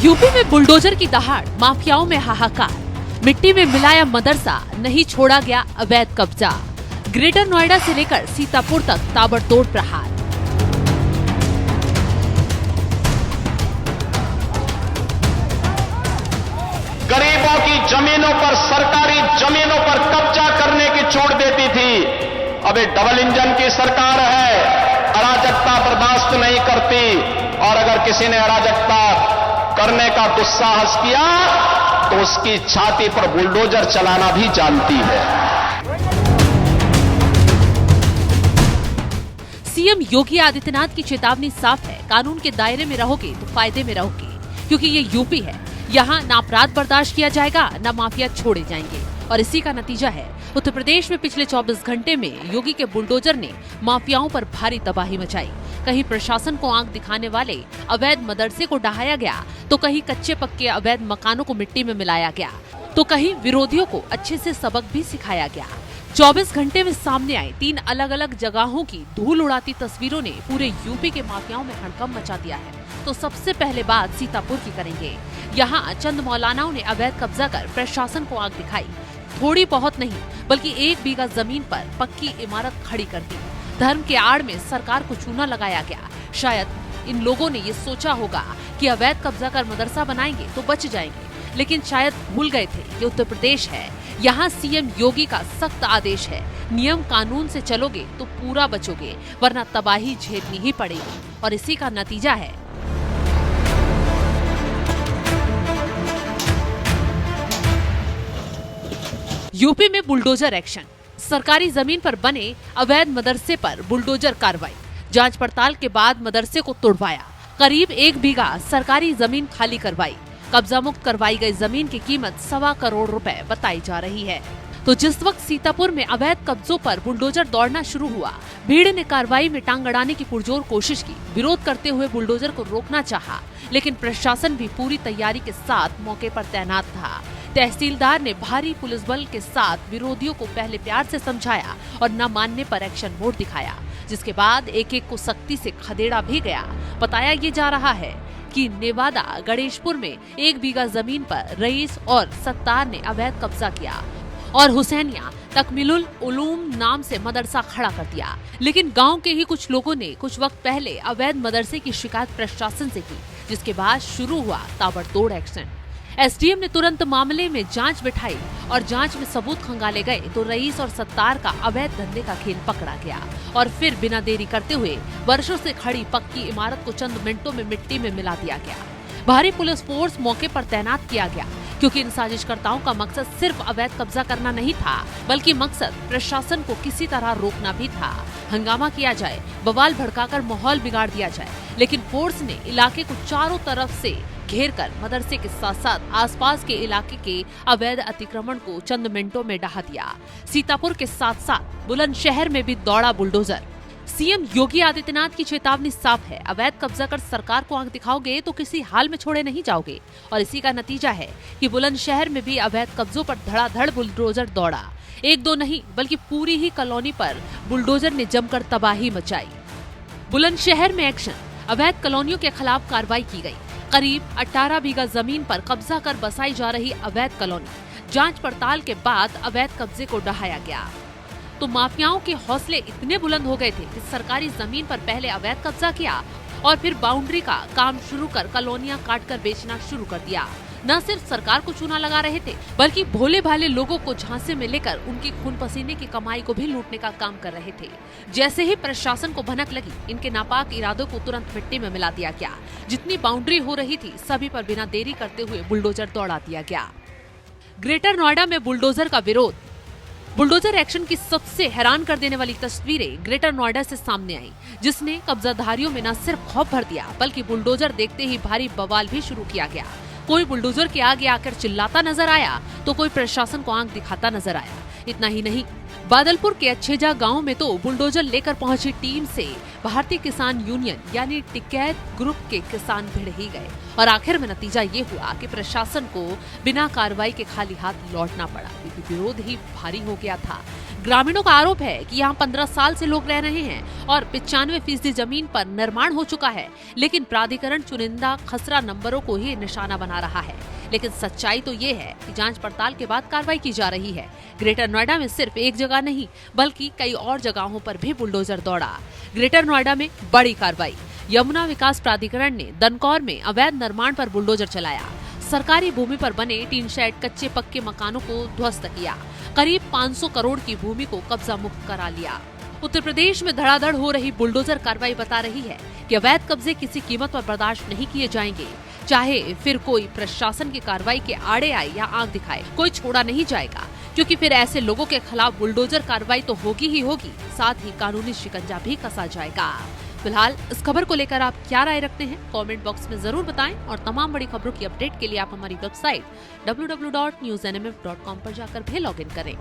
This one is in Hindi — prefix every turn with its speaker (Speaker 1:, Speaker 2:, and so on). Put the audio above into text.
Speaker 1: यूपी में बुलडोजर की दहाड़, माफियाओं में हाहाकार। मिट्टी में मिलाया मदरसा, नहीं छोड़ा गया अवैध कब्जा। ग्रेटर नोएडा से लेकर सीतापुर तक ताबड़तोड़ प्रहार।
Speaker 2: गरीबों की जमीनों पर, सरकारी जमीनों पर कब्जा करने की छूट देती थी। अब ये डबल इंजन की सरकार है, अराजकता बर्दाश्त नहीं करती, और अगर किसी ने अराजकता करने का दुस्साहस किया तो उसकी छाती पर बुलडोजर चलाना भी जानती है।
Speaker 1: सीएम योगी आदित्यनाथ की चेतावनी साफ है, कानून के दायरे में रहोगे तो फायदे में रहोगे, क्योंकि ये यूपी है। यहाँ न अपराध बर्दाश्त किया जाएगा, न माफिया छोड़े जाएंगे। और इसी का नतीजा है उत्तर प्रदेश में पिछले 24 घंटे में योगी के बुलडोजर ने माफियाओं पर भारी तबाही मचाई। कहीं प्रशासन को आंख दिखाने वाले अवैध मदरसे को ढहाया गया, तो कहीं कच्चे पक्के अवैध मकानों को मिट्टी में मिलाया गया, तो कहीं विरोधियों को अच्छे से सबक भी सिखाया गया। 24 घंटे में सामने आए 3 अलग अलग जगहों की धूल उड़ाती तस्वीरों ने पूरे यूपी के माफियाओं में हड़कंप मचा दिया है। तो सबसे पहले बात सीतापुर की करेंगे। यहाँ चंद मौलानाओं ने अवैध कब्जा कर प्रशासन को आंख दिखाई। थोड़ी बहुत नहीं, बल्कि 1 बीघा जमीन पर पक्की इमारत खड़ी कर दी। धर्म के आड़ में सरकार को चूना लगाया गया। शायद इन लोगों ने ये सोचा होगा कि अवैध कब्जा कर मदरसा बनाएंगे तो बच जाएंगे, लेकिन शायद भूल गए थे ये उत्तर प्रदेश है। यहाँ सीएम योगी का सख्त आदेश है, नियम कानून से चलोगे तो पूरा बचोगे, वरना तबाही झेलनी ही पड़ेगी। और इसी का नतीजा है यूपी में बुलडोजर एक्शन। सरकारी जमीन पर बने अवैध मदरसे पर बुलडोजर कार्रवाई। जांच पड़ताल के बाद मदरसे को तोड़वाया। करीब 1 बीघा सरकारी जमीन खाली करवाई। कब्जा मुक्त करवाई गई जमीन की कीमत 1.25 करोड़ रुपए बताई जा रही है। तो जिस वक्त सीतापुर में अवैध कब्जों पर बुलडोजर दौड़ना शुरू हुआ, भीड़ ने कार्रवाई में टांग अड़ाने की पुरजोर कोशिश की। विरोध करते हुए बुलडोजर को रोकना चाहा, लेकिन प्रशासन भी पूरी तैयारी के साथ मौके पर तैनात था। तहसीलदार ने भारी पुलिस बल के साथ विरोधियों को पहले प्यार से समझाया और न मानने पर एक्शन मोड दिखाया, जिसके बाद एक एक को सख्ती से खदेड़ा भी गया। बताया ये जा रहा है कि नेवादा गणेशपुर में 1 बीघा जमीन पर रईस और सत्तार ने अवैध कब्जा किया और हुसैनिया तकमीलुल उलूम नाम से मदरसा खड़ा कर दिया। लेकिन गांव के ही कुछ लोगों ने कुछ वक्त पहले अवैध मदरसे की शिकायत प्रशासन से की, जिसके बाद शुरू हुआ ताबड़तोड़ एक्शन। एसडीएम ने तुरंत मामले में जांच बिठाई और जांच में सबूत खंगाले गए तो रईस और सत्तार का अवैध धंधे का खेल पकड़ा गया। और फिर बिना देरी करते हुए वर्षों से खड़ी पक्की इमारत को चंद मिनटों में मिट्टी में मिला दिया गया। भारी पुलिस फोर्स मौके पर तैनात किया गया, क्योंकि इन साजिशकर्ताओं का मकसद सिर्फ अवैध कब्जा करना नहीं था, बल्कि मकसद प्रशासन को किसी तरह रोकना भी था। हंगामा किया जाए, बवाल भड़काकर माहौल बिगाड़ दिया जाए। लेकिन फोर्स ने इलाके को चारों तरफ से घेर कर मदरसे के साथ साथ आसपास के इलाके के अवैध अतिक्रमण को चंद मिनटों में ढहा दिया। सीतापुर के साथ साथ बुलंदशहर में भी दौड़ा बुलडोजर। सीएम योगी आदित्यनाथ की चेतावनी साफ है, अवैध कब्जा कर सरकार को आंख दिखाओगे तो किसी हाल में छोड़े नहीं जाओगे। और इसी का नतीजा है कि बुलंदशहर में भी अवैध कब्जों पर धड़ाधड़ बुलडोजर दौड़ा। 1-2 नहीं, बल्कि पूरी ही कॉलोनी पर बुलडोजर ने जमकर तबाही मचाई। बुलंदशहर में एक्शन, अवैध कॉलोनियों के खिलाफ कार्रवाई की गई। करीब 18 बीघा जमीन पर कब्जा कर बसाई जा रही अवैध कॉलोनी। जांच पड़ताल के बाद अवैध कब्जे को ढहाया गया, तो माफियाओं के हौसले इतने बुलंद हो गए थे कि सरकारी जमीन पर पहले अवैध कब्जा किया और फिर बाउंड्री का काम शुरू कर कॉलोनियां काटकर बेचना शुरू कर दिया। न सिर्फ सरकार को चूना लगा रहे थे, बल्कि भोले भाले लोगों को झांसे में लेकर उनकी खून पसीने की कमाई को भी लूटने का काम कर रहे थे। जैसे ही प्रशासन को भनक लगी, इनके नापाक इरादों को तुरंत मिट्टी में मिला दिया गया। जितनी बाउंड्री हो रही थी, सभी पर बिना देरी करते हुए बुलडोजर दौड़ा दिया गया। ग्रेटर नोएडा में बुलडोजर का विरोध। बुलडोजर एक्शन की सबसे हैरान कर देने वाली तस्वीरें ग्रेटर नोएडा से सामने आई, जिसने कब्जाधारियों में न सिर्फ खौफ भर दिया, बल्कि बुलडोजर देखते ही भारी बवाल भी शुरू किया गया। कोई बुलडोजर के आगे आकर चिल्लाता नजर आया, तो कोई प्रशासन को आंख दिखाता नजर आया। इतना ही नहीं, बादलपुर के अच्छेजा गांव में तो बुलडोजर लेकर पहुंची टीम से भारतीय किसान यूनियन यानी टिकैत ग्रुप के किसान भिड़ ही गए। और आखिर में नतीजा ये हुआ कि प्रशासन को बिना कार्रवाई के खाली हाथ लौटना पड़ा, क्योंकि विरोध ही भारी हो गया था। ग्रामीणों का आरोप है कि यहाँ 15 साल से लोग रह रहे हैं और 95% जमीन पर निर्माण हो चुका है, लेकिन प्राधिकरण चुनिंदा खसरा नंबरों को ही निशाना बना रहा है। लेकिन सच्चाई तो ये है कि जांच पड़ताल के बाद कार्रवाई की जा रही है। ग्रेटर नोएडा में सिर्फ एक जगह नहीं बल्कि कई और जगहों पर भी बुलडोजर दौड़ा। ग्रेटर नोएडा में बड़ी कार्रवाई। यमुना विकास प्राधिकरण ने दनकौर में अवैध निर्माण पर बुलडोजर चलाया। सरकारी भूमि पर बने टीन शेड कच्चे पक्के मकानों को ध्वस्त किया। करीब 500 करोड़ की भूमि को कब्जा मुक्त करा लिया। उत्तर प्रदेश में धड़ाधड़ हो रही बुलडोजर कार्रवाई बता रही है कि अवैध कब्जे किसी कीमत पर बर्दाश्त नहीं किए जाएंगे, चाहे फिर कोई प्रशासन की कार्रवाई के आड़े आए या आंख दिखाए, कोई छोड़ा नहीं जाएगा, क्योंकि फिर ऐसे लोगों के खिलाफ बुलडोजर कार्रवाई तो होगी ही होगी, साथ ही कानूनी शिकंजा भी कसा जाएगा। फिलहाल इस खबर को लेकर आप क्या राय रखते हैं, कमेंट बॉक्स में जरूर बताएं और तमाम बड़ी खबरों की अपडेट के लिए आप हमारी वेबसाइट www.newsnmf.com पर जाकर भी लॉगिन करें।